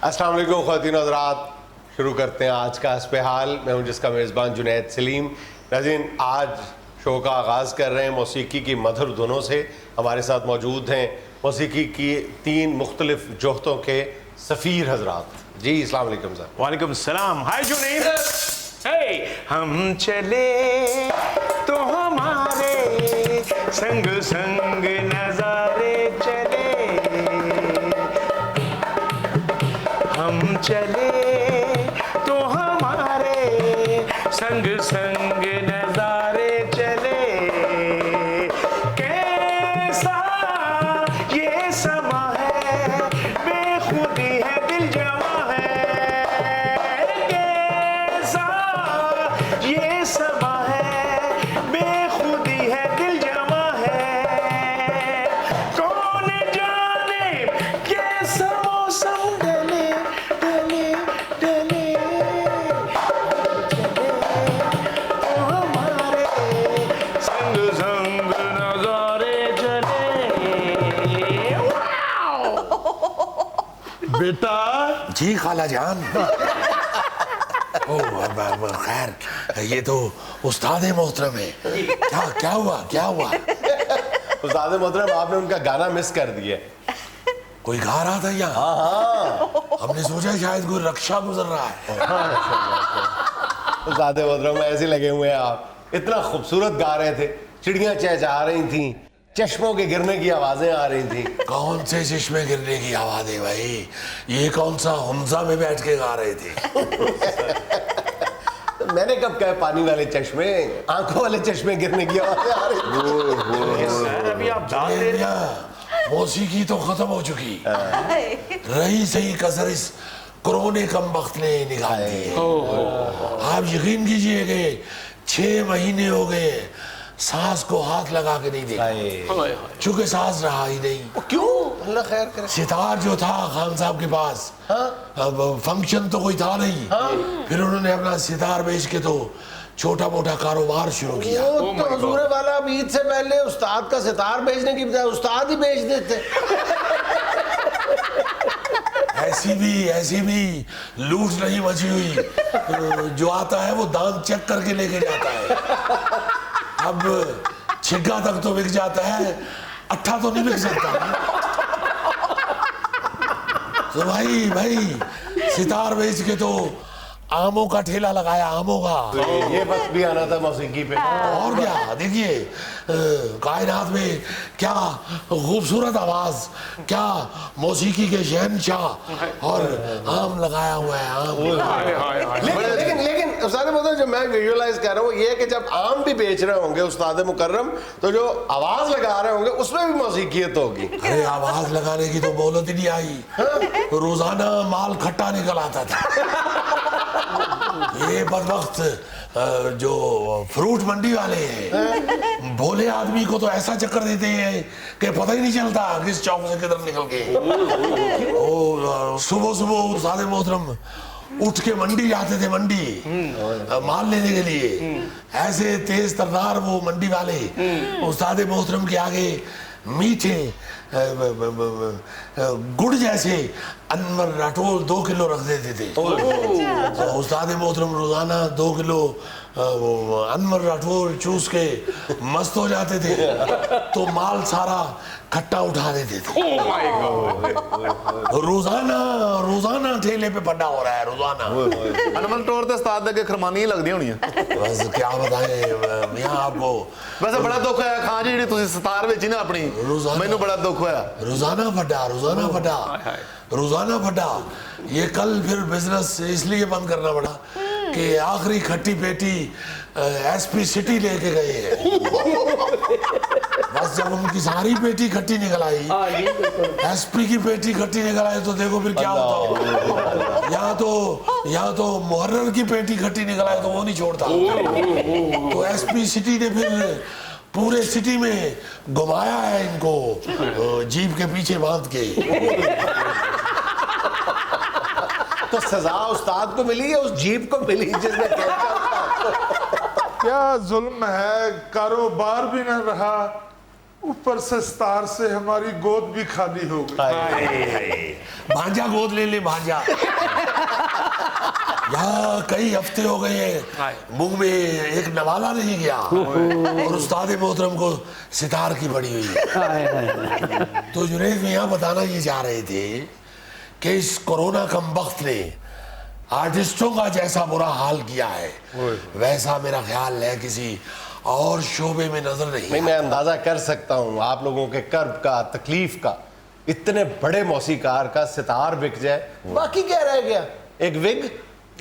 अस्सलाम वालेकुम ख़वातीन हज़रात, शुरू करते हैं आज का हस्ब हाल। मैं हूं जिसका मेज़बान जुनैद सलीम। नाज़रीन, आज शो का आगाज़ कर रहे हैं मौसीकी की मधुर धुनों से। हमारे साथ मौजूद हैं मौसीकी की 3 मुख्तलिफ जोहतों के सफ़ीर हज़रात। जी अस्सलाम वालेकुम सर। वालेकुम सलाम। हाय जुनैद। हम चले तो हमारे संग संग नजारे चले, हम चले तो हमारे संग संग नजारे चले। कैसा ये समा है, बेखुदी है दिल जमा है। कैसा ये समा है, बेखुदी है दिल जमा है। कौन जाने कैसा मौसम ढले ढले ढले, चले तो हमारे संग संग नजारे चले। बेटा जी खाला जान। खैर, ये तो उस्ताद मोहतरम है। क्या हुआ क्या हुआ? उस्ताद मोहतरम, आपने उनका गाना मिस कर दिया। कोई गा रहा था यहाँ? हाँ, हमने सोचा शायद कोई रक्षा गुजर रहा है। उस्ताद मोहतरम ऐसे लगे हुए हैं आप। इतना खूबसूरत गा रहे थे, चिड़ियाँ चहचहा रही थी, चश्मों के गिरने की आवाजें आ रही थी। कौन से चश्मे गिरने की आवाज है भाई? ये कौन सा हमजा में बैठ के गा रहे थे? मैंने कब कहा पानी वाले चश्मे, आंखों वाले चश्मे गिरने की आवाजें आ रही। सर अभी आप डाल दे रहे हैं। मौसीकी तो खत्म हो चुकी, रही सही कसर इस कोरोने कम वक्त ने निकाल दी है। आप यकीन कीजिए कि 6 महीने हो गए सांस को हाथ लगा के नहीं देखा, चूंकि सांस रहा ही नहीं। क्यों? अल्लाह खैर करे। सितार जो था खान साहब के पास, अब फंक्शन तो कोई था नहीं। फिर उन्होंने अपना सितार बेच के तो छोटा मोटा कारोबार शुरू किया। तो हुजूर वाला अब ईद से पहले उस्ताद का सितार बेचने की बजाय उस्ताद ही बेच देते। ऐसी भी लूट नहीं मची हुई। जो आता है वो दान चेक करके लेके जाता है। अब छिग्गा तक तो बिक जाता है, अट्ठा तो नहीं बिक सकता। तो भाई सितार बेच के तो आमों का ठेला लगाया, आमों का। ये बस भी आना था मौसीकी पे। और क्या, देखिए कायनात में क्या खूबसूरत आवाज, क्या मौसीकी के शहनशाह, और आम लगाया हुआ है आम। लेकिन उस्ताद मोहतरम, जो मैं विजुअलाइज कर रहा हूँ ये है कि जब आम भी बेच रहे होंगे उस्ताद मुकर्रम, तो जो आवाज लगा रहे होंगे उसमें भी मौसीकियत होगी। अरे आवाज लगाने की तो मोहलत ही नहीं आई। रोजाना माल खट्टा निकल आता था। ये बदबख्त जो फ्रूट मंडी वाले हैं, भोले आदमी को तो ऐसा चक्कर देते हैं कि पता ही नहीं चलता किस चौक से किधर निकल के। सुबह सुबह उस्ताद मोहतरम उठ के मंडी जाते थे, मंडी माल लेने के लिए। ऐसे तेज तर्रार वो मंडी वाले उस्ताद मोहतरम के आगे मीठे गुड़ जैसे अनवर राठौर 2 किलो रख देते थे। तो उस्ताद मोहतरम रोजाना 2 किलो अनवर राठौर चूस के मस्त हो जाते थे, तो माल सारा खट्टा उठा देते थे। रोजाना ठेले पे पड्डा हो रहा है, रोजाना। अनमन तौर ते उस्ताद दे खरमानी लगदी होनी है। बस क्या बताएं मियां आपको। वैसे बड़ा दुख है खां जी, तुसी सितार बेची ना अपनी, मैनू बड़ा दुख होया। रोजाना फटा। ये कल फिर बिजनेस इसलिए बंद करना पड़ा कि आखिरी खट्टी पेटी एसपी सिटी लेके गए हैं। बस जब उनकी सारी पेटी खट्टी निकल आई, एसपी की पेटी खट्टी निकल आई, तो देखो फिर क्या होता होगा। यहाँ तो मुहर्रर की पेटी खट्टी निकल आई तो वो नहीं छोड़ता। तो एसपी सिटी ने फिर पूरे सिटी में घुमाया है इनको जीप के पीछे बांध के। तो सजा उस्ताद को मिली या उस जीप को मिली जिसने क्या जुल्म है, कारोबार भी न रहा, ऊपर से सितार से हमारी गोद भी खाली हो गई। भांजा गोद ले ले भांजा। यहाँ कई हफ्ते हो गए हैं मुंह में एक नवाला नहीं गया और उस्ताद मोहतरम को सितार की पड़ी हुई है। तो जुनैद मियां बताना ये चाह रहे थे कि इस कोरोना कम वक्त ने आर्टिस्टों का जैसा बुरा हाल किया है वैसा मेरा ख्याल है किसी और शोबे में नजर नहीं। मैं अंदाजा कर सकता हूँ आप लोगों के कर्ब का, तकलीफ का। इतने बड़े मौसीकार का सितार बिक जाए, बाकी क्या रह गया? एक विग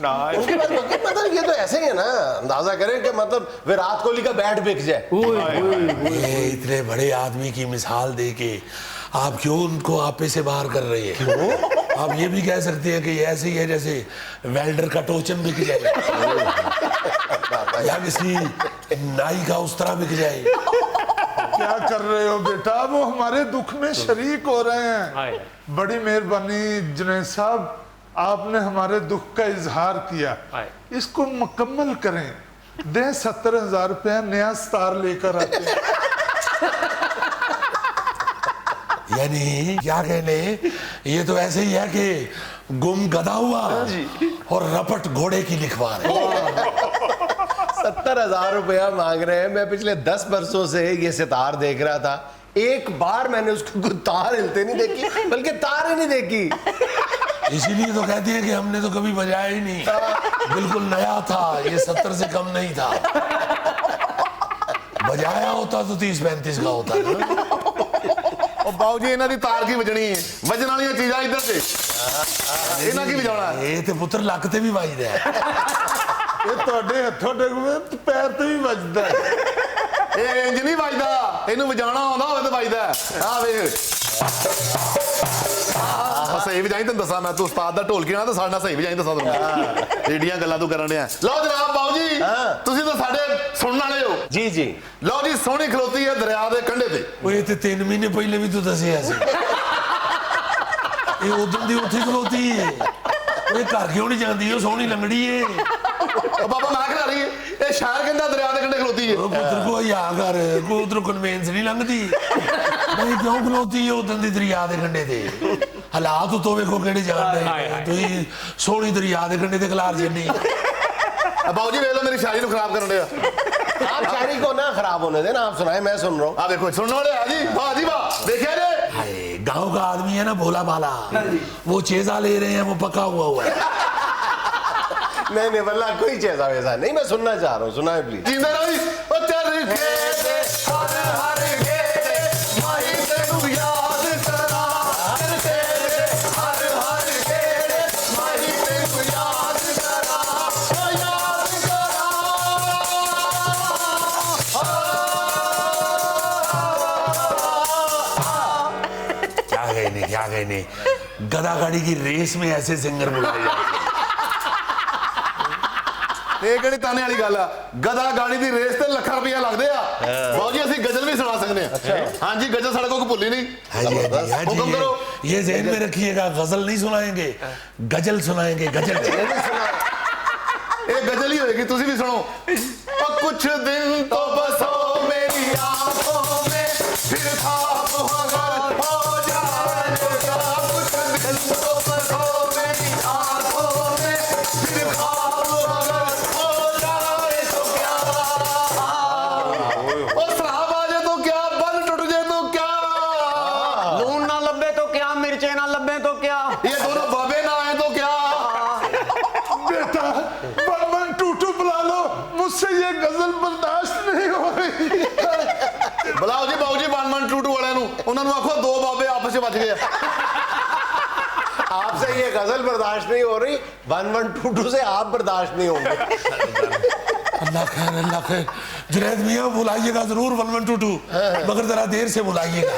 उसके बाद मतलब ये तो ऐसे ही है ना, अंदाजा करें कि मतलब विराट कोहली का बैट बिक जाए। ये इतने बड़े आदमी की मिसाल दे के आप क्यों उनको आपे से बाहर कर रहे हैं? क्यों? आप ये भी कह सकते हैं कि ये ऐसे ही है जैसे वेल्डर का टोचन बिक जाए या किसी नाई का उस्तरा बिक जाए। क्या कर रहे हो बेटा? वो हमारे दुख में शरीक हो रहे हैं। बड़ी मेहरबानी जुनैद साहब, आपने हमारे दुख का इजहार किया, इसको मुकम्मल करें। दें 70,000 रुपया, नया सितार लेकर आते हैं। यानी क्या कहने, ये तो ऐसे ही है कि गुम गधा हुआ और रपट घोड़े की लिखवा रहे। 70,000 रुपया मांग रहे हैं। मैं पिछले 10 वर्षों से ये सितार देख रहा था, एक बार मैंने उसको कोई तार हिलते नहीं देखी, बल्कि तार ही नहीं देखी। इसीलिए तो कहते हैं कि हमने तो कभी बजाया ही नहीं, बिल्कुल नया था, ये 70 से कम नहीं था। बजाया होता तो 30-35 का होता ना। ਉਹ ਬਾਊ ਜੀ ਇਹਨਾਂ ਦੀ ਤਾਰ ਕੀ ਵਜਣੀ ਹੈ? ਵਜਣ ਵਾਲੀਆਂ ਚੀਜ਼ਾਂ ਇੱਧਰ ਤੇ ਇਹਨਾਂ ਕੀ ਵਜਾਉਣਾ? ਇਹ ਤੇ ਪੁੱਤਰ ਲੱਕ ਤੇ ਵੀ ਵੱਜਦਾ ਹੈ। ਇਹ ਤੁਹਾਡੇ ਹੱਥੋਂ ਡਿੱਗਵੇ ਪੈਰ ਤੇ ਵੀ ਵੱਜਦਾ ਹੈ। ਇਹ ਇੰਜ ਨਹੀਂ ਵੱਜਦਾ, ਇਹਨੂੰ ਵਜਾਉਣਾ ਆਉਂਦਾ ਹੋਵੇ ਤਾਂ ਵੱਜਦਾ। ਆ ਵੇਖ ਸਹੀ ਵਜਾਈ ਤੈਨੂੰ ਦੱਸਾਂ ਮੈਂ, ਤੂੰ ਉਸਤਾਦ ਦਾ ਢੋਲਕੀ ਨਾਲ ਤਾਂ ਸਾਡੇ ਨਾਲ ਸਹੀ ਵਜਾਈ ਦੱਸਾਂ ਤੈਨੂੰ। ਏਡੀਆਂ ਗੱਲਾਂ ਤੂੰ ਕਰਨ ਡਿਆ। ਲਓ ਜਨਾਬ ਬਾਊ ਜੀ, ਤੁਸੀਂ ਤਾਂ ਸਾਡੇ ਸੁਣਨ ਵਾਲੇ ਹੋ। जी जी। ਲਓ ਜੀ, ਸੋਹਣੀ ਖਲੋਤੀ ਹੈ ਦਰਿਆ ਦੇ ਕੰਢੇ ਤੇ। ਉਹ ਇਹ ਤੇ 3 ਮਹੀਨੇ ਪਹਿਲੇ ਵੀ ਤੂੰ ਦੱਸਿਆ ਸੀ। ਇਹ ਉਦੋਂ ਦੀ ਉੱਥੇ ਖਲੋਤੀ ਹੈ। ਇਹ ਘਰ ਕਿਉਂ ਨਹੀਂ ਜਾਂਦੀ? ਉਹ ਸੋਹਣੀ ਲੰਗੜੀ ਏ। ਉਹ ਬਾਬਾ ਮੈਂ ਖਿਲਾ ਰਹੀ ਇਹ ਸ਼ਹਿਰ ਕਹਿੰਦਾ ਦਰਿਆ ਦੇ ਕੰਢੇ ਖਲੋਤੀ ਹੈ। ਉਹ ਪੁੱਤਰ ਕੋ ਆ ਕਰ ਕੋਈ ਉਧਰ ਕਨਵੈਂਸ ਨਹੀਂ ਲੰਘਦੀ। ਨਹੀਂ ਕਿਉਂ ਖਲੋਤੀ ਹੈ ਉਦੋਂ ਦੀ ਦਰਿਆ ਦੇ ਕੰਢੇ ਤੇ? ਹਾਲਾਤ ਉਤੋਂ ਵੇਖੋ ਕਿਹੜੇ ਜਾਣ ਦੇ। ਤੁਸੀਂ ਸੋਹਣੀ ਦਰਿਆ ਦੇ ਕੰਢੇ ਤੇ ਖਲਾਰ ਜੰਨੀ। ਬਾਊ ਜੀ ਵੇਖ ਲਓ ਮੇਰੀ ਸ਼ਾਇਰੀ ਨੂੰ ਖਰਾਬ ਕਰਨ ਡਿਆ। आप शायरी को ना खराब होने देना, आप सुनाए, मैं सुन रहा हूँ। ਆ ਦੇਖੋ ਸੁਣਨ ਵਾਲੇ ਆ ਜੀ, ਵਾਹ जी वाह, देखिए जी। हाय, गांव का आदमी है ना भोला भाला, वो चेजा ले रहे हैं, वो पका हुआ है। नहीं नहीं वल्लाह कोई चीज़ वैसा नहीं, मैं सुनना चाह रहा हूँ, सुनाए प्लीज। जिंदा रहो जी। ओ चरखे ते हर हर घेरे माही तेनू याद करा। चरखे ते हर हर घेरे माही तेनू याद करा। ओ याद करा। क्या कहने गधा गाड़ी की रेस में ऐसे सिंगर बुलाए जाते हैं। ਇਹ ਕਿਹੜੀ ਤਾਨੇ ਵਾਲੀ ਗੱਲ ਆ? ਗਧਾ ਗਾੜੀ ਦੀ ਰੇਸ ਤੇ ਲੱਖਾਂ ਰੁਪਇਆ ਲੱਗਦੇ ਆ। ਬਾਊ ਜੀ ਅਸੀਂ ਗਜ਼ਲ ਵੀ ਸੁਣਾ ਸਕਦੇ ਆ। ਹਾਂਜੀ ਗਜ਼ਲ ਸਾਡੇ ਕੋਲ ਭੁੱਲੀ ਨਹੀਂ। हाँ जी, हाँ जी, हाँ जी, हुक्म करो। ये ज़हन में रखिएगा, गजल नहीं सुनाएंगे, गजल सुनाएंगे, गजल। ਇਹ ਗਜ਼ਲ ਹੀ ਹੋਏਗੀ, ਤੁਸੀਂ ਵੀ ਸੁਣੋ। ਉਹ ਕੁਛ ਦਿਨ ਤੋਂ ਬਸੋ ਮੇਰੀ ਆਂਖੋਂ में फिर खाब अगर हो जाएगा। कुछ दिन तो बसो मेरी आंखों में फिर खाब अगर हो जाए तो क्या। ओ शराब आ जाए तो क्या, बल टूट जाए तो क्या, लून ना लब्बे तो क्या, मिर्चे ना लब्बे तो क्या, ये दोनों बाबे ना आए तो क्या। बेटा 1122 बुला लो, मुझसे ये गजल बर्दाश्त नहीं हो रही। बुलाओ जी बाबू जी 1122 वाले उन्होंने आखो दो बाबे आपस में बच गए। आपसे ये गजल बर्दाश्त नहीं हो रही, 1122 से आप बर्दाश्त नहीं होंगे। अल्लाह खैर, अल्लाह खैर। जुनैद मियाँ बुलाइएगा जरूर 1122, मगर जरा देर से बुलाइएगा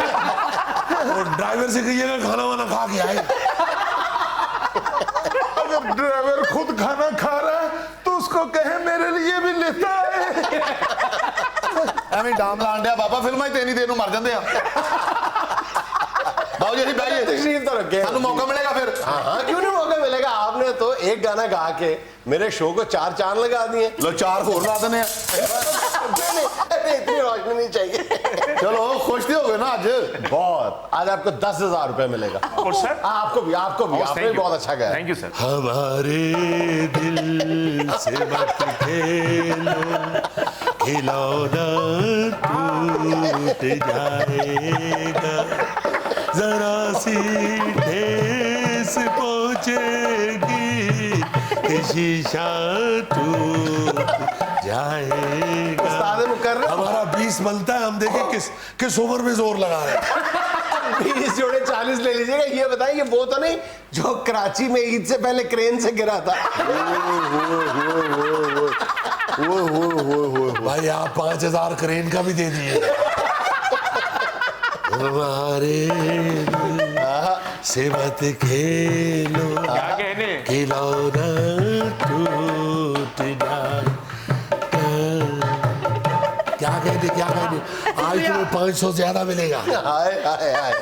और ड्राइवर से कहिएगा खाना वाना खा के आए। अगर ड्राइवर खुद खाना खा रहा है तो उसको कहे मेरे लिए भी लेता है। ਐਵੇਂ ਡਾਮ ਲਾਣ ਡਿਆ ਬਾਬਾ, ਫਿਲਮਾਂ ਹੀ ਤੇਨੀ ਦੇਰ ਨੂੰ ਮਰ ਜਾਂਦੇ ਆ। ਬਾਬੂ ਜੀ ਅਸੀਂ ਬਹਿ ਗਏ, तशरीफ तो रखे ਸਾਨੂੰ मौका मिलेगा फिर। हाँ हाँ क्यों नहीं मौका मिलेगा? आपने तो एक गाना गा के मेरे शो को 4 चांद लगा दिए। लो 4 होर ला देने आ। नहीं, इतनी रोशनी नहीं चाहिए। चलो खुश तो हो गए ना आज? बहुत। आज आपको 10,000 रुपए मिलेगा। और सर आपको भी आपने भी बहुत अच्छा गाया। Thank you sir. हमारे दिल से मत खेलो, खिलौना टूट जाएगा, जरा सी ठेस पहुंचेगी कि शीशा टूट जाएगा। उस्ताद मुकर्रम, हमारा 20 बनता है, हम देखें किस उम्र में जोर लगा रहे हैं। 20 जोड़े 40 ले लीजिएगा। ये बताइए वो तो नहीं जो कराची में ईद से पहले क्रेन से गिरा था। भाई आप 5,000 क्रेन का भी दे दिए। हमारे से मत खेलो, क्या कहने? खिलौना टूट जाए। क्या कहने आज तुम्हें 500 ज्यादा मिलेगा। हाय हाय हाय।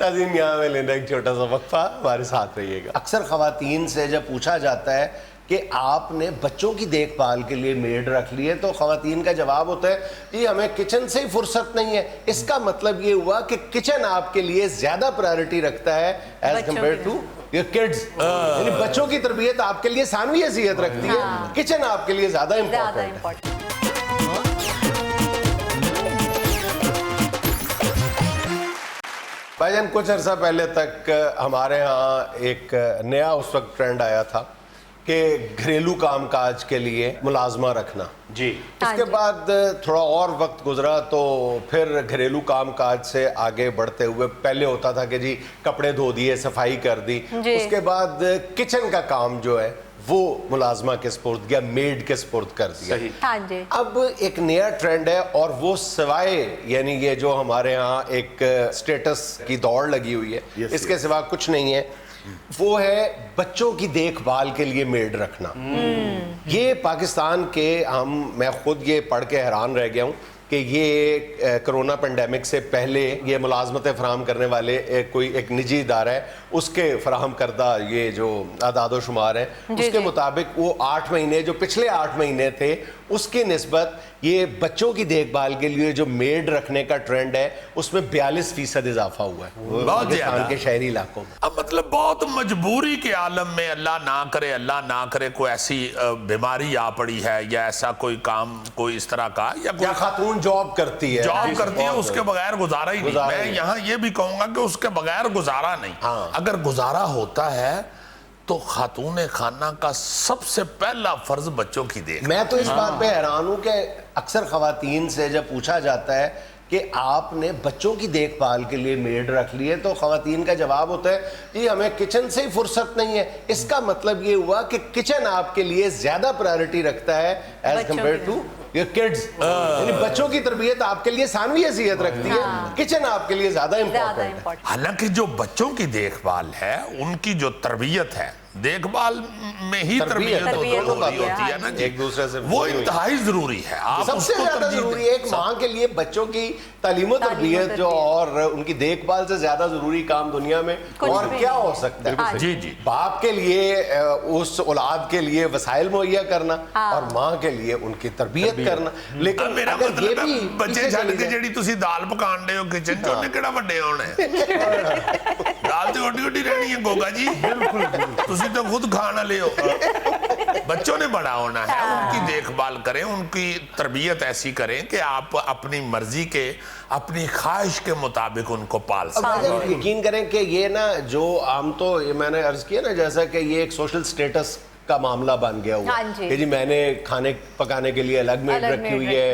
नाज़रीन, यहाँ में लेना एक छोटा सा वक्फा, हमारे साथ रहिएगा। अक्सर खवातीन से जब पूछा जाता है कि आपने बच्चों की देखभाल के लिए मेड रख ली है, तो खवातीन का जवाब होता है कि हमें किचन से ही फुर्सत नहीं है। इसका मतलब ये हुआ कि किचन आपके लिए ज्यादा प्रायोरिटी रखता है as compare to your kids. यानी बच्चों की तरबियत आपके लिए सानवी हैसियत रखती है, किचन आपके लिए ज्यादा इंपॉर्टेंट है। भाईजान, कुछ अर्सा पहले तक हमारे यहाँ एक नया उस वक्त ट्रेंड आया था कि घरेलू कामकाज के लिए मुलाजमा रखना। जी। इसके बाद थोड़ा और वक्त गुजरा तो फिर घरेलू कामकाज से आगे बढ़ते हुए पहले होता था कि जी कपड़े धो दिए, सफाई कर दी, उसके बाद किचन का काम जो है वो मुलाजमा के स्पुर्द या मेड के स्पुर्द कर दिया। सही। हाँ जी। अब एक नया ट्रेंड है और वो सिवाय यानी ये जो हमारे यहाँ एक स्टेटस की दौड़ लगी हुई है, इसके सिवा कुछ नहीं है, वो है बच्चों की देखभाल के लिए मेड रखना। ये पाकिस्तान के मैं खुद ये पढ़ के हैरान रह गया हूँ कि ये कोरोना पेंडेमिक से पहले ये मुलाजमतें फराहम करने वाले कोई एक निजी इदारा है, उसके फराहम करदा ये जो आदादो शुमार हैं उसके मुताबिक वो 8 महीने जो पिछले 8 महीने थे उसकी निस्बत ये बच्चों की देखभाल के लिए जो मेड रखने का ट्रेंड है उसमें 42% इजाफा हुआ है पाकिस्तान के शहरी इलाकों में। अब मतलब बहुत मजबूरी के आलम में अल्लाह ना करे कोई ऐसी बीमारी आ पड़ी है या ऐसा कोई काम कोई इस तरह का या खातून जॉब करती है उसके बगैर गुजारा ही नहीं। मैं यहाँ ये भी कहूंगा कि उसके बगैर गुजारा नहीं। हाँ। अगर गुजारा होता है तो खातून खाना का सबसे पहला फर्ज बच्चों की देख। मैं तो इस बात पे हैरान हूं कि अक्सर खवातीन से जब पूछा जाता है कि आपने बच्चों की देखभाल के लिए मेड रख ली है, तो खवातीन का जवाब होता है कि हमें किचन से ही फुर्सत नहीं है। इसका मतलब ये हुआ कि किचन आपके लिए ज्यादा प्रायोरिटी रखता है as compare to your kids. यानी बच्चों की तरबियत आपके लिए सानवी हैसियत रखती है, किचन आपके लिए ज्यादा इंपॉर्टेंट है। हालांकि जो बच्चों की देखभाल है उनकी जो तरबियत है, देखभाल में ही तरबियत होती है ना, एक दूसरे से वो इंतहाई जरूरी है। आप सबसे ज्यादा जरूरी है एक माँ के लिए बच्चों की तालीम और तरबियत जो और उनकी देखभाल से ज्यादा जरूरी काम दुनिया में और क्या हो सकता है। जी जी। बाप के लिए उस औलाद के लिए वसाइल मुहैया करना और माँ के लिए उनकी तरबियत करना। लेकिन मेरा अगर ये मतलब भी बच्चे छੱਡ के ਜਿਹੜੀ ਤੁਸੀਂ ਦਾਲ ਪਕਾਣ ਦੇ ਹੋ ਕਿਚਨ ਚ ਉਹਨੇ ਕਿਹੜਾ ਵੱਡੇ ਹੋਣਾ ਹੈ। ਦਾਲ ਤੇ ਓਡੀ ਰਹਿਣੀ ਹੈ ਗੋਗਾ जी। बिल्कुल ਤੁਸੀਂ तो खुद खाना ले हो। बच्चों ने बड़ा होना है, उनकी देखभाल करें, उनकी तरबियत ऐसी करें कि आप अपनी मर्जी के अपनी ख्वाहिश के मुताबिक उनको पाल सकें। यकीन करें कि ये ना जो आम तो मैंने अर्ज किया ना जैसा कि ये एक सोशल स्टेटस का मामला बन गया हुआ कि जी मैंने खाने पकाने के लिए अलग मेड रखी हुई है,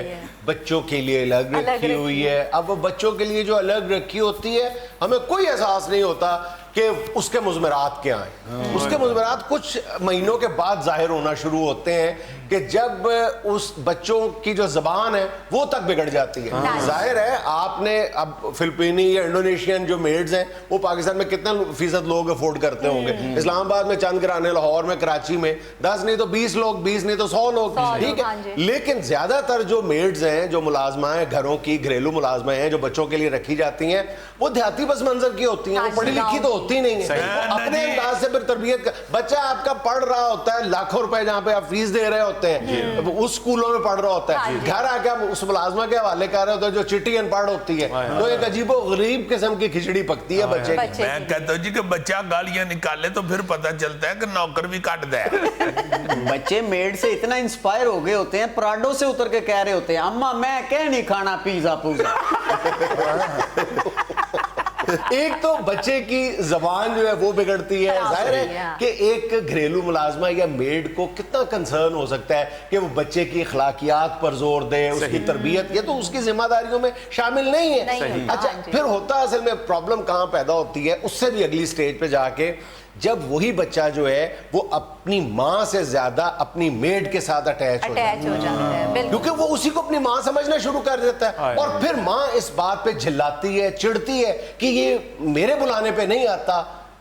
बच्चों के लिए अलग रखी हुई है। अब वो बच्चों के लिए जो अलग रखी होती है हमें कोई एहसास नहीं होता कि उसके मुज़मरात क्या हैं। उसके मुज़मरात कुछ महीनों के बाद जाहिर होना शुरू होते हैं कि जब उस बच्चों की जो ज़बान है वो तक बिगड़ जाती है। जाहिर है आपने अब फिलिपीनी या इंडोनेशियन जो मेड्स हैं वो पाकिस्तान में कितना फीसद लोग अफोर्ड करते होंगे। इस्लामाबाद में चंद घराने, लाहौर में, कराची में 10 नहीं तो 20 लोग, 20 नहीं तो 100 लोग, ठीक है। लेकिन ज्यादातर जो मेड्स हैं, जो मुलाजमाएं घरों की घरेलू मुलाजमाएं हैं जो बच्चों के लिए रखी जाती हैं, वो देहाती बस मंजर की होती हैं, वो पढ़ी लिखी तो होती नहीं है। अपने अंदाज से फिर तरबियत का बच्चा आपका पढ़ रहा होता है, लाखों रुपए जहाँ पे आप फीस दे रहे होते हैं, उस स्कूलों में पढ़ रहा होता है, घर आके आप उस मुलाजमा के हवाले कर रहे होते हैं जो चिट्ठी अनपढ़ होती है, तो एक अजीबो गरीब किस्म की खिचड़ी पकती है बच्चे की। मैं कहता हूँ जी कि बच्चा गालियां निकाले तो फिर पता चलता है कि नौकर भी काट दे। बच्चे मेड से इतना इंस्पायर हो गए होते हैं, पराडो से उतर के कह रहे होते हैं अम्मा मैं क्या नहीं खाना पिज्जा पूजा। एक तो बच्चे की जबान जो है वो बिगड़ती है, जाहिर है कि एक घरेलू मुलाजमा या मेड को कितना कंसर्न हो सकता है कि वो बच्चे की अखलाकियात पर जोर दे, उसकी तरबियत, ये तो उसकी जिम्मेदारियों में शामिल नहीं है। अच्छा, फिर होता असल में प्रॉब्लम कहाँ पैदा होती है, उससे भी अगली स्टेज पे जाके जब वही बच्चा जो है वो अपनी माँ से ज्यादा अपनी मेड के साथ अटैच हो जाता है, क्योंकि वो उसी को अपनी माँ समझना शुरू कर देता है, और फिर माँ इस बात पे चिल्लाती है, चिढ़ती है कि ये मेरे बुलाने पे नहीं आता,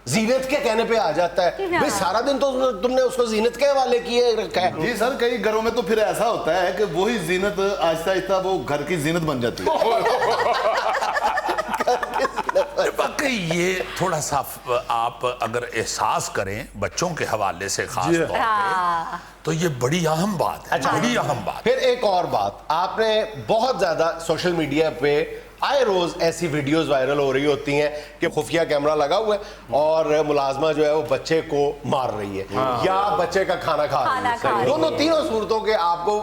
जीनत के कहने पे आ जाता है। भाई सारा दिन तो तुमने उसको जीनत के हवाले किए रखा है। जी सर, कई घरों में तो फिर ऐसा होता है कि वही जीनत आहिस्ता आहिस्ता वो घर की जीनत बन जाती है। बाकी ये थोड़ा सा आप अगर एहसास करें बच्चों के हवाले से खास तौर पे, तो ये बड़ी अहम बात है। बड़ी अहम बात। फिर एक और बात, आपने बहुत ज्यादा सोशल मीडिया पे आए रोज ऐसी वीडियोस वायरल हो रही होती हैं कि खुफिया कैमरा लगा हुआ है और मुलाजमा जो है वो बच्चे को मार रही है या बच्चे का खाना खा रही है। दोनों तीनों सूरतों के आपको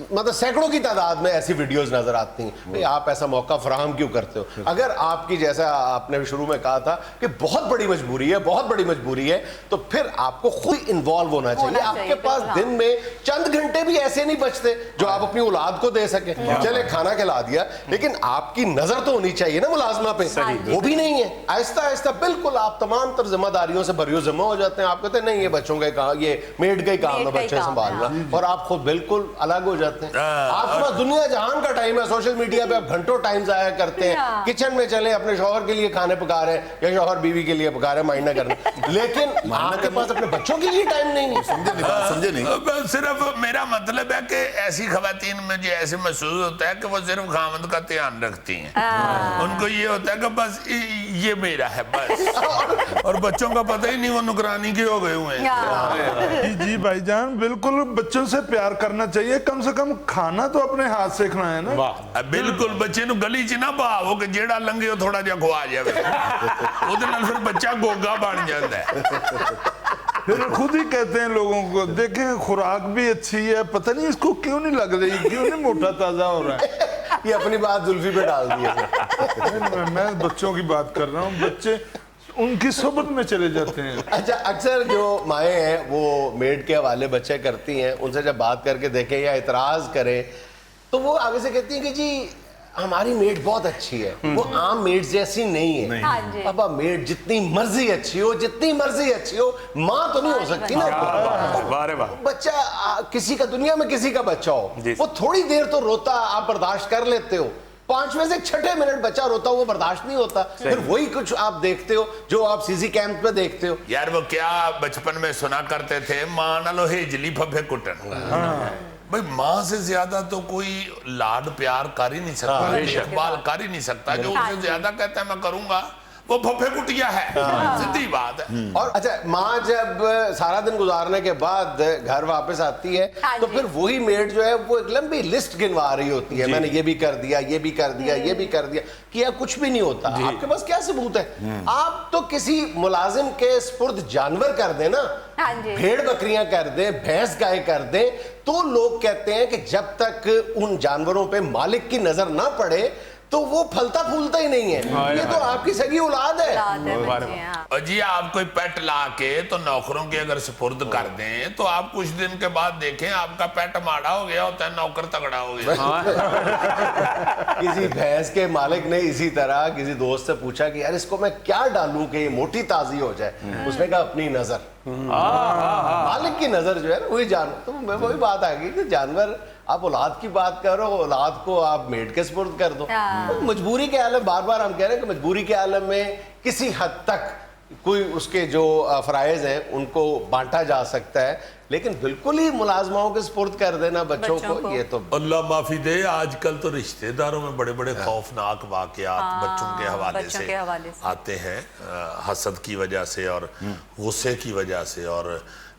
मतलब सैकड़ों की तादाद में ऐसी वीडियोस नजर आती हैं। भाई आप ऐसा मौका फराहम क्यों करते हो? अगर आपकी, जैसा आपने शुरू में कहा था कि बहुत बड़ी मजबूरी है, बहुत बड़ी मजबूरी है, तो फिर आपको खुद इन्वॉल्व होना चाहिए। आपके पास दिन में चंद घंटे भी ऐसे नहीं बचते जो आप अपनी औलाद को दे सके। चले खाना खिला दिया, लेकिन आपकी नजर तो होनी चाहिए ना मुलाजमा पे, वो भी नहीं है। आहिस्ता आहिस्ता बिल्कुल आप तमाम तर जिम्मेदारियों से बरियो जिम्मा हो जाते हैं। आप कहते हैं नहीं ये बच्चों का काम, ये मेड का ही काम है बच्चे संभालना, और आप खुद बिल्कुल अलग हो जाते हैं। आपके पास दुनिया जहान का टाइम है, सोशल मीडिया पे आप घंटों टाइम जाया करते हैं, किचन में चले अपने शौहर के लिए खाने पका रहे हैं या शौहर बीवी के लिए पका रहे हैं, माइंड ना करना, लेकिन आपके पास अपने बच्चों के लिए टाइम नहीं है। समझे नहीं? सिर्फ मेरा मतलब है कि ऐसी खवातीन में जो ऐसे महसूस होता है कि वो सिर्फ खामद का ध्यान रखती हैं। उनको ये होता है कि बस ये मेरा है बस, और बच्चों का पता ही नहीं वो नुकरानी के हो गए हुए हैं। जी भाईजान, बिल्कुल बच्चों से प्यार करना चाहिए, कम से कम खाना तो अपने हाथ से खाना है ना। बिल्कुल, बच्चे नु गली च ना भावो कि जेड़ा लंघे थोड़ा जिहा खुआ जावे, ਉਹਦੇ ਨਾਲ फिर बच्चा गोगा बन जाता है। फिर खुद ही कहते हैं लोगों को, देखें खुराक भी अच्छी है, पता नहीं इसको क्यों नहीं लग रही, क्यों नहीं मोटा ताजा हो रहा है। ये अपनी बात जुल्फी पे डाल दी है। मैं बच्चों की बात कर रहा हूँ, बच्चे उनकी सोबत में चले जाते हैं। अच्छा, अक्सर जो माएँ हैं वो मेड के हवाले बच्चे करती हैं, उनसे जब बात करके देखें या इतराज करें तो वो आगे से कहती हैं कि जी हमारी मेड बहुत अच्छी है, वो आम मेड जैसी नहीं है। पापा मेड जितनी मर्जी अच्छी हो, जितनी मर्जी अच्छी हो, माँ तो नहीं हो सकती ना। बच्चा किसी का, दुनिया में किसी का बच्चा हो, वो थोड़ी देर तो रोता आप बर्दाश्त कर लेते हो, 5वें से 6ठे मिनट बच्चा रोता हुआ बर्दाश्त नहीं होता। फिर वही कुछ आप देखते हो जो आप सीसी कैंप पे देखते हो। यार वो क्या बचपन में सुना करते थे, मां नालो हेजली फफे कुटन। भाई माँ से ज्यादा तो कोई लाड प्यार कर ही नहीं सकता, देखभाल कर ही नहीं सकता। जो उससे ज्यादा कहता है मैं करूंगा, वो फफे कुटिया है, सीधी बात है। और अच्छा, माँ जब सारा दिन गुजारने के बाद घर वापस आती है तो फिर वही मेड जो है वो एक लंबी लिस्ट गिनवा रही होती है, मैंने ये भी कर दिया, ये भी कर दिया, ये भी कर दिया, किया कुछ भी नहीं होता। आपके पास क्या सबूत है? आप तो किसी मुलाजिम के स्पुर्द जानवर कर दें ना, भेड़ बकरियां कर दें, भैंस गाय कर दें, तो लोग कहते हैं कि जब तक उन जानवरों पे मालिक की नजर ना पड़े तो वो फलता फूलता ही नहीं है। ये तो आपकी सगी औलाद है। और जी आप कोई पेट ला के तो नौकरों के अगर सुपुर्द कर दें तो आप कुछ दिन के बाद देखें आपका पेट माड़ा हो गया होता है, नौकर तगड़ा हो गया। किसी भैंस के मालिक ने इसी तरह किसी दोस्त से पूछा कि यार इसको मैं क्या डालूं कि ये मोटी ताजी हो जाए। उसने कहा अपनी नजर। मालिक की नजर जो है वही जानवर। तो मैं वही बात आ गई कि जानवर, आप औलाद की बात करो, औलाद को आप मेड के सुपुर्द कर दो। तो मजबूरी के आलम, बार बार हम कह रहे हैं कि मजबूरी के आलम में किसी हद तक कोई उसके जो फ़राइज़ हैं उनको बांटा जा सकता है, लेकिन बिल्कुल ही मुलाजमाओं के सुपुर्द कर देना बच्चों को, ये तो अल्लाह माफी दे। आजकल तो रिश्तेदारों में बड़े बड़े खौफनाक वाकयात बच्चों के हवाले से आते हैं, हसद की वजह से और गुस्से की वजह से और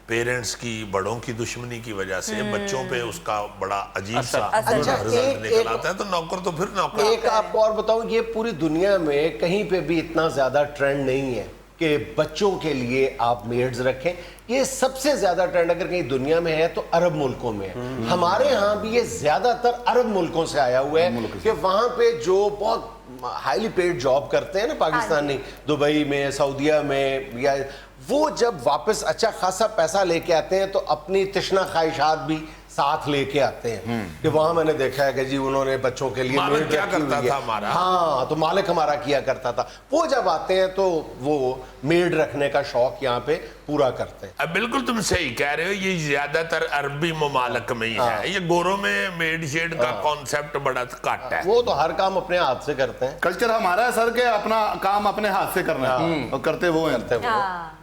पेरेंट्स की, बड़ों की दुश्मनी की वजह से बच्चों पे उसका बड़ा अजीब सा रिजल्ट निकल आता है। तो नौकर तो फिर नौकर। एक आपको और बताऊं, ये पूरी दुनिया में कहीं पे भी इतना ज्यादा ट्रेंड नहीं है कि बच्चों के लिए आप मेड्स रखें। ये सबसे ज्यादा ट्रेंड अगर कहीं दुनिया में है तो अरब मुल्कों में है। हमारे यहाँ भी ये ज्यादातर अरब मुल्कों से आया हुआ है कि वहां पे जो बहुत हाईली पेड जॉब करते हैं ना पाकिस्तानी, दुबई में, सऊदीया में, या वो जब वापस अच्छा खासा पैसा लेके आते हैं तो अपनी तशना ख्वाहिशात भी साथ लेके आते हैं। कि वहां मैंने देखा है कि जी उन्होंने बच्चों के लिए मालिक क्या करता था हमारा। हाँ, तो मालिक हमारा किया करता था। वो जब आते हैं तो वो मेड रखने का शौक यहाँ पे पूरा करते हैं। अब बिल्कुल तुम सही कह रहे हो, ये ज्यादातर अरबी ममालिक में ही है। ये गोरों में मेड शेड का कॉन्सेप्ट बड़ा घट है। वो तो हर काम अपने हाथ से करते हैं। कल्चर हमारा है सर के अपना काम अपने हाथ से करना है और करते वो हैं।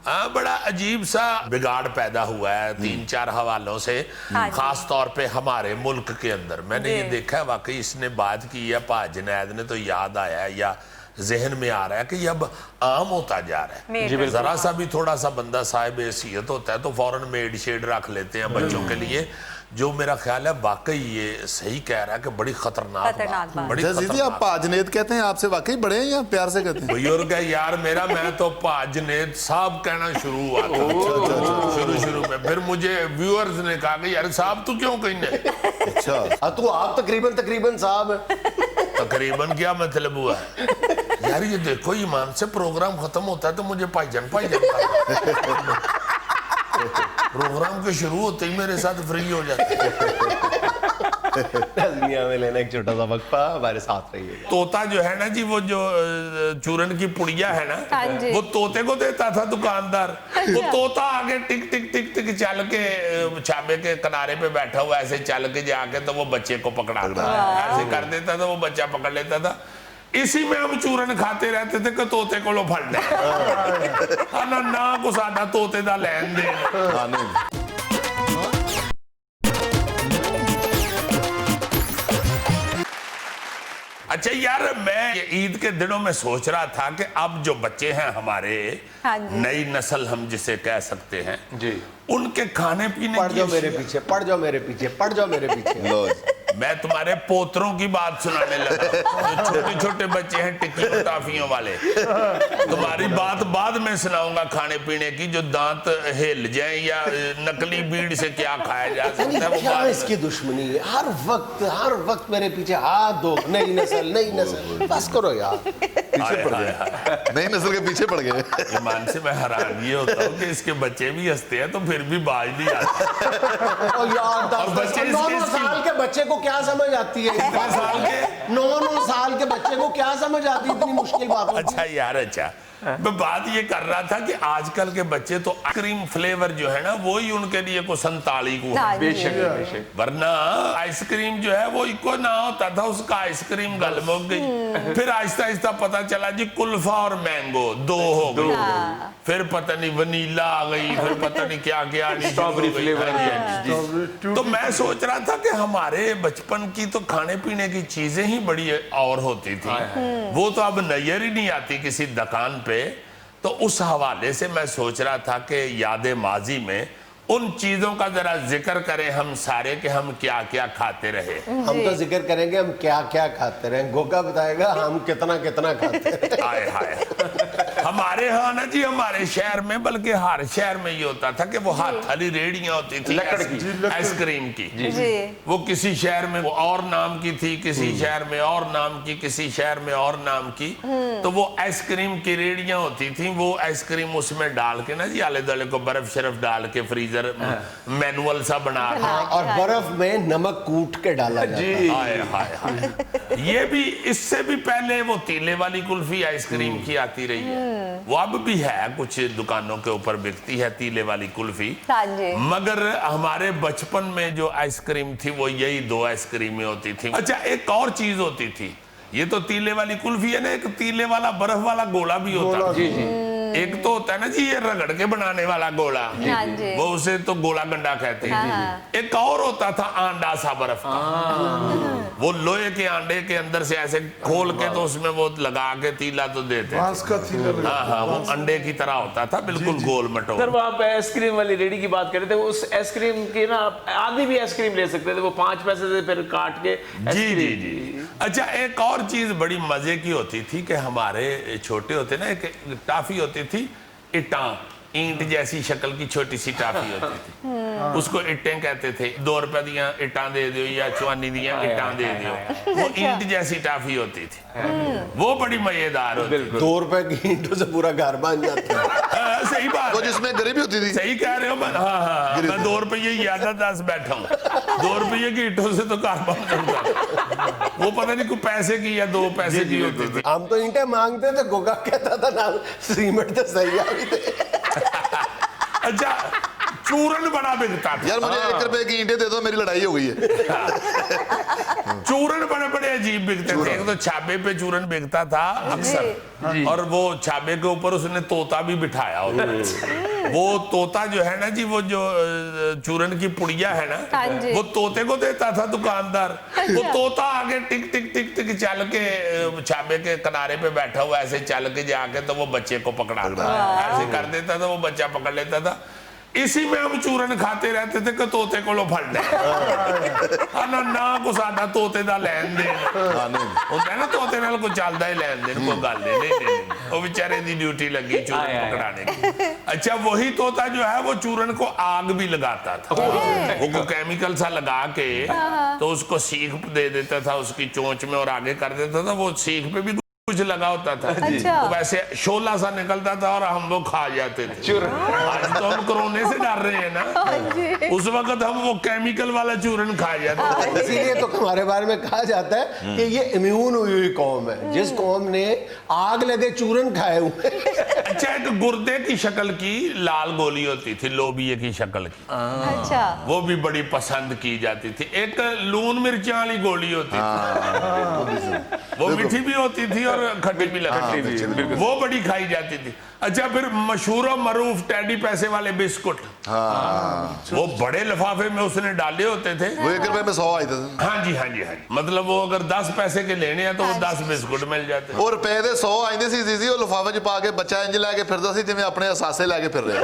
हाँ, बड़ा अजीब सा बिगाड़ पैदा हुआ है 3-4 हवालों से, खास तौर पे हमारे मुल्क के अंदर। मैंने ये देखा है, वाकई इसने बात की है पा जुनैद ने, तो याद आया है या जहन में आ रहा है कि ये अब आम होता जा रहा है। जरा सा भी थोड़ा सा बंदा साहिब हैसियत होता है तो फौरन मेड शेड रख लेते हैं बच्चों के लिए, जो मेरा ख्याल है वाकई ये सही कह रहा है कि बड़ी खतरनाक बात। बड़ी जी आप पाजनेद कहते हैं, आपसे वाकई बड़े हैं या प्यार से कहते हैं? बुजुर्ग है यार मेरा, मैं तो पाजनेद साहब कहना शुरू हुआ था शुरू में। फिर मुझे व्यूअर्स ने कहा कि यार साहब तू क्यों कहने? अच्छा, तो आप तकरीबन साहब तकरीबन क्या मतलब हुआ है यार? ये देखो ईमान से प्रोग्राम खत्म होता है तो मुझे भाईजान प्रोग्राम के शुरू होते ही मेरे साथ फ्री हो जाते दुनिया में लेना एक छोटा सा वक्फा, हमारे साथ रहिएगा। तोता जो है ना जी, वो जो चूरन की पुड़िया है ना, वो तोते को देता था दुकानदार। वो तोता आगे टिक टिक टिक टिक चल के छाबे के किनारे पे बैठा हुआ ऐसे चल के जाके तो वो बच्चे को पकड़ाता, ऐसे कर देता था, वो बच्चा पकड़ लेता था। इसी में हम चूरन खाते रहते थे कि तोते को लो फड़ ले ना को साडा तोते दा लैन देन। अच्छा यार, मैं ईद के दिनों में सोच रहा था कि अब जो बच्चे हैं हमारे, नई नस्ल हम जिसे कह सकते हैं जी, उनके खाने पीने पढ़ जाओ मेरे पीछे, पढ़ जाओ मेरे पीछे, पढ़ जाओ मेरे पीछे। मैं तुम्हारे पोतरों की बात सुनाने लगा, जो छोटे छोटे बच्चे हैं टिक्की टॉफियों वाले। तुम्हारी बात बाद में सुनाऊंगा खाने पीने की, जो दांत हिल जाए या नकली बीड़ से क्या खाया जा सकता है। क्या इसकी दुश्मनी है? हर वक्त मेरे पीछे हाथ दो, नई नस्ल, बस करो यार। पीछे पड़ गए, नई नस्ल के पीछे पड़ गए। ईमान से मैं हैरान ये होता हूँ कि इसके बच्चे भी हंसते हैं तो फिर भी बाज नहीं आते। और बच्चे 9 साल के बच्चे को क्या समझ आती है? 9 साल के बच्चे को क्या समझ आती है इतनी मुश्किल बात? अच्छा यार, अच्छा मैं बात ये कर रहा था कि आजकल के बच्चे तो आइसक्रीम फ्लेवर जो है ना, वो ही उनके लिए को संताली को है। बेशक। वरना आइसक्रीम जो है वो इको ना होता था, उसका आइसक्रीम गल मुक गई। फिर आहिस्ता आहिस्ता पता चला जी कुल्फा और मैंगो 2 हो गई, फिर पता नहीं वनीला आ गई, फिर पता नहीं क्या क्या स्ट्रॉबेरी फ्लेवर। तो मैं सोच रहा था कि हमारे बचपन की तो खाने पीने की चीजें ही बड़ी और होती थी, वो तो अब नजर ही नहीं आती किसी दुकान पे। तो उस हवाले से मैं सोच रहा था कि याद माजी में उन चीजों का जरा जिक्र करें हम सारे कि हम क्या क्या खाते रहे। हम तो जिक्र करेंगे हम क्या क्या खाते रहे, गोगा बताएगा हम कितना कितना खाते रहे। हाय हाय, हमारे यहाँ ना जी, हमारे शहर में, बल्कि हर शहर में ये होता था कि वो हाथ वाली रेडियां होती थी आइसक्रीम की। वो किसी शहर में वो और नाम की थी, किसी शहर में और नाम की, किसी शहर में और नाम की। तो वो आइसक्रीम की रेडियां होती थी, वो आइसक्रीम उसमें डाल के ना जी, आले दुआले को बर्फ शरफ डाल के फ्रीजर मैनुअल सा बना और बर्फ में नमक कूट के डाला जाता है। हाय हाय हाय। ये भी, इससे भी पहले वो तीले वाली कुल्फी आइसक्रीम की आती रही है, वो अब भी है, कुछ दुकानों के ऊपर बिकती है तीले वाली कुल्फी। मगर हमारे बचपन में जो आइसक्रीम थी वो यही 2 आइसक्रीमें होती थी। अच्छा, एक और चीज होती थी, ये तो तीले वाली कुल्फी है ना, एक तीले वाला बर्फ वाला गोला भी होता था। एक तो होता है ना जी ये रगड़ के बनाने वाला गोला, हाँ जी। वो उसे तो गोला गंडा कहते हैं। हाँ। एक और होता था आंडा सा बर्फ का, वो लोहे के आंडे के अंदर से ऐसे खोल के तो उसमें वो लगा के तीला तो देते बांस का थीला लगा। हाँ, वो अंडे की तरह होता था, बिल्कुल गोल सर मटोल। वो आप आइसक्रीम वाली रेडी की बात कर रहे थे, उस आइसक्रीम की ना आप आधी भी आइसक्रीम ले सकते थे, वो 5 पैसे से फिर काट के जी जी आइसक्रीम। जी। अच्छा, एक और चीज बड़ी मजे की होती थी कि हमारे छोटे होते ना एक टाफी होती थी, इटा ईंट जैसी शक्ल की छोटी सी टाफी होती थी, उसको इट्टें कहते थे। 2 रुपए दियां इट्टां दे दियो या चवानी दियां इट्टां दे दियो, वो ईंट जैसी टाफी होती थी, वो बड़ी मजेदार होती थी। 2 रुपए की ईंटों से पूरा घर बन जाता है। हाँ, सही बात वो है। जिसमें गरीबी होती थी। सही कह रहे हो। मैं हाँ, मैं 2 रुपये याद 10 बैठा हूँ, 2 रुपये की ईंटों से तो कार बन जाता। वो पता नहीं कोई पैसे की या 2 पैसे की होती थी। हम तो ईंटें मांगते थे, गोगा कहता था ना सीमेंट तो सही आ भी थे। अच्छा, चूरन बड़ा बिकता था यार मुझे 1 रुपए की ईंटें दे दो, मेरी लड़ाई हो गई है। चूरन बड़े बड़े अजीब बिकते थे। एक तो छाबे पे चूरन बिकता था अक्सर, और वो छाबे के ऊपर उसने तोता भी बिठाया होता था। वो तोता जो है ना जी, वो जो चूरन की पुड़िया है हाँ ना, जी। वो तोते को देता था दुकानदार। वो तोता आगे टिक टिक टिक टिक चल के छाबे के किनारे पे बैठा हुआ ऐसे चल के जाके तो वो बच्चे को पकड़ाता, ऐसे कर देता था, वो बच्चा पकड़ लेता था। इसी में हम चूरन खाते रहते थे कि तोते को फड़ना ना ना को साडा तोते दा लैन देन होता है ना, तोते नाल को चलदा ही लैन देन, कोई गल नहीं। वो बेचारे दी ड्यूटी लगी चूरन पकड़ाने की। अच्छा, वही तोता जो है वो चूरन को आग भी लगाता था, वो को केमिकल सा लगा के तो उसको सीख दे देता था उसकी चोंच में और आगे कर देता था, वो सीख पे भी कुछ लगा होता था। अच्छा। तो वैसे शोला सा निकलता था और हम वो खा जाते थे। आज तो हम कोरोने से डर रहे हैं ना, उस वक्त हम वो केमिकल वाला चूरन खा जाते थे। इसीलिए तो हमारे बारे में कहा जाता है कि ये इम्यून हुई हुई कौम है, जिस कौम ने आग लगे चूरन खाए हुए। अच्छा, एक गुर्दे की शक्ल की लाल गोली होती थी, लोबिये की शक्ल की, अच्छा। वो भी बड़ी पसंद की जाती थी। एक लून मिर्चा वाली गोली होती थी, वो मीठी भी होती थी और खट्टी भी लगती थी, वो बड़ी खाई जाती थी। अच्छा, फिर मशहूर और मरूफ टेडी पैसे वाले बिस्कुट, वो बड़े लिफाफे में उसने डाले होते थे, वो 1 रुपए में 100 आते थे। हाँ जी हाँ जी हाँ जी। मतलब वो अगर 10 पैसे के लेने हैं तो वो 10 बिस्कुट मिल जाते। और रुपए दे 100 आते सी ਉਹ ਲਿਫਾਫੇ ਚ ਪਾ ਕੇ ਬੱਚਾ ਇੰਜ ਲੈ ਕੇ ਫਿਰਦਾ ਸੀ ਜਿਵੇਂ ਆਪਣੇ ਅਸਾਸੇ ਲੈ ਕੇ ਫਿਰ ਰਿਹਾ।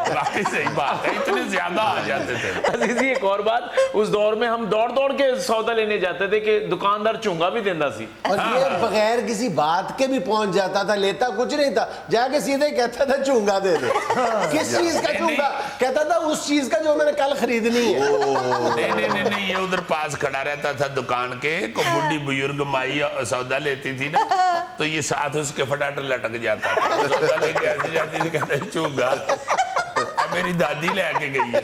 वाकई सही बात है, इतने ज्यादा आ जाते थे। अजीज जी, एक और बात, उस दौर में हम दौड़ दौड़ के सौदा लेने जाते थे कि दुकानदार चुंगा भी देता सी। और ये बगैर किसी बात के भी पहुंच जाता था, लेता कुछ नहीं था, जाके सीधे कहता था चूंगा दे दे। किस चीज का चूंगा? कहता था उस चीज का जो मैंने कल खरीदनी है। नहीं, ये उधर पास खड़ा रहता था दुकान के, को बुढ़ी बुजुर्ग माई सौदा लेती थी ना, तो ये साथ उसके फटाफट लटक जाता था, सौदा लेके ऐसे जाती थी, कहता है चूंगा मेरी दादी लेके गई है।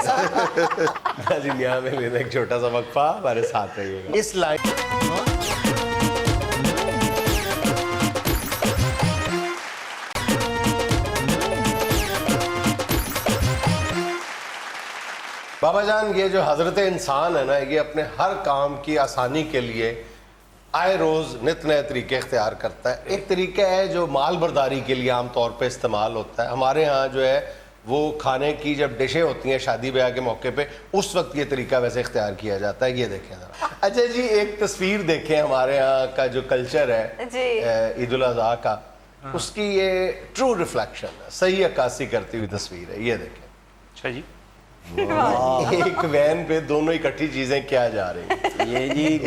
दुनिया में लेना एक छोटा सा वक्फा, हमारे साथ रहिएगा। इस लाइन बाबा जान, ये जो हजरत इंसान है ना, ये अपने हर काम की आसानी के लिए आए रोज नित नए तरीके इख्तियार करता है। एक तरीका है जो माल बर्दारी के लिए आम तौर पे इस्तेमाल होता है। हमारे यहाँ जो है वो खाने की जब डिशें होती हैं शादी ब्याह के मौके पे, उस वक्त ये तरीका वैसे इख्तियार किया जाता है। ये देखें जरा। अच्छा जी, एक तस्वीर देखें हमारे यहाँ का जो कल्चर है जी। ईद उल अज़हा का, उसकी ये ट्रू रिफ्लेक्शन है, सही अक्कासी करती हुई तस्वीर है। ये देखें। अच्छा जी, एक वैन पे दोनों इकट्ठी चीजें क्या जा रही हैं। ये जी एक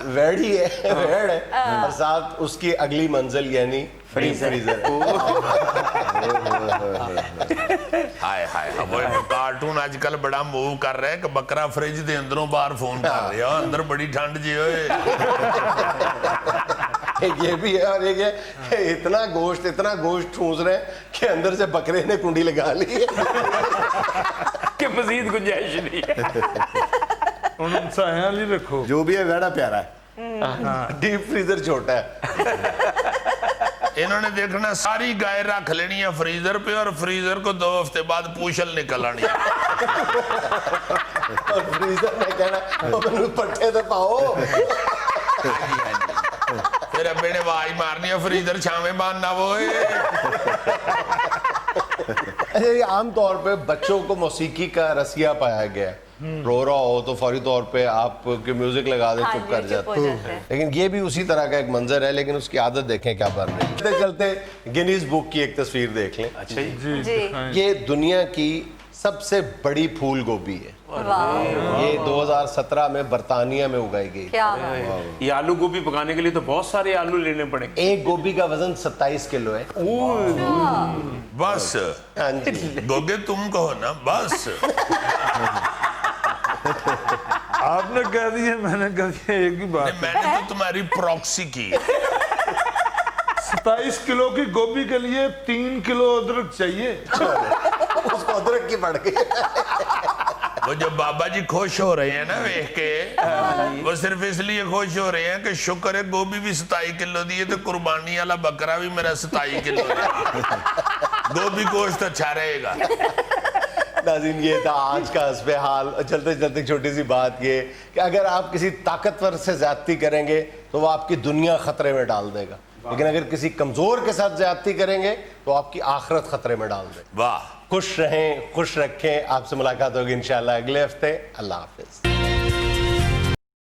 वेड़ी है, वेड़ है, और साथ उसकी अगली मंजिल यानी फ्रीजर। हाय हाय, वो कार्टून आजकल बड़ा मूव कर रहा है कि बकरा फ्रिज दे अंदरों बाहर फोन कर रहा है, अंदर बड़ी ठंड जी होए। ये भी है, और एक है इतना गोश्त ठूंस रहे हैं कि अंदर से बकरे ने कुंडी लगा ली है कि मजीद गुंजाइश नहीं है। उनसा ख्याल ही रखो। जो भी है वेड़ा प्यारा है, डीप फ्रीजर छोटा है। इन्होंने देखना सारी गाय रख लेनी है फ्रीजर पे, और फ्रीजर को 2 हफ्ते बाद पूछल निकल आनी। और फ्रीजर ने कहना पट्टे तो पाओ। फिर अब्बे ने आवाज मारनी है, फ्रीजर छावे बांधना वो अच्छा, ये आमतौर पे बच्चों को मौसीकी का रसिया पाया गया है। रो रहा हो तो फौरी तौर पे आप के म्यूजिक लगा दे, हाँ चुप जी, कर चुप जाते हो हैं। जाते हैं। लेकिन ये भी उसी तरह का एक मंजर है, लेकिन उसकी आदत देखें क्या बन रही है। चलते चलते गिनीज बुक की एक तस्वीर देख लें। अच्छा जी, जी जी। दिखाएं। ये दुनिया की सबसे बड़ी फूल गोभी है। वाह, ये 2017 में बर्तानिया में उगाई गई। क्या बात है। ये आलू गोभी पकाने के लिए तो बहुत सारे आलू लेने पड़ेंगे। एक गोभी का वजन 27 किलो है। बस हाँ जी। गोगे तुम कहो ना बस। आपने कह दिया, मैंने कह दिया, एक ही बात है। मैंने तो तुम्हारी प्रॉक्सी की। 27 किलो की गोभी के लिए 3 किलो अदरक चाहिए। उसको अदरक की पड़ गई। वो जो बाबा जी खुश हो रहे हैं ना देख के, वो सिर्फ इसलिए खुश हो रहे हैं कि शुक्र है गोभी भी 27 किलो दी है तो कुर्बानी वाला बकरा भी मेरा 27 किलो है। गोभी गोश्त अच्छा रहेगा। नाज़रीन, ये था आज का हस्बे हाल। चलते चलते छोटी सी बात ये कि अगर आप किसी ताकतवर से ज्यादती करेंगे तो वो आपकी दुनिया खतरे में डाल देगा, लेकिन अगर किसी कमजोर के साथ ज्यादती करेंगे तो आपकी आखिरत खतरे में डाल देगा। वाह। खुश रहें, खुश रखें। आपसे मुलाकात होगी इंशाल्लाह अगले हफ्ते। अल्लाह हाफिज।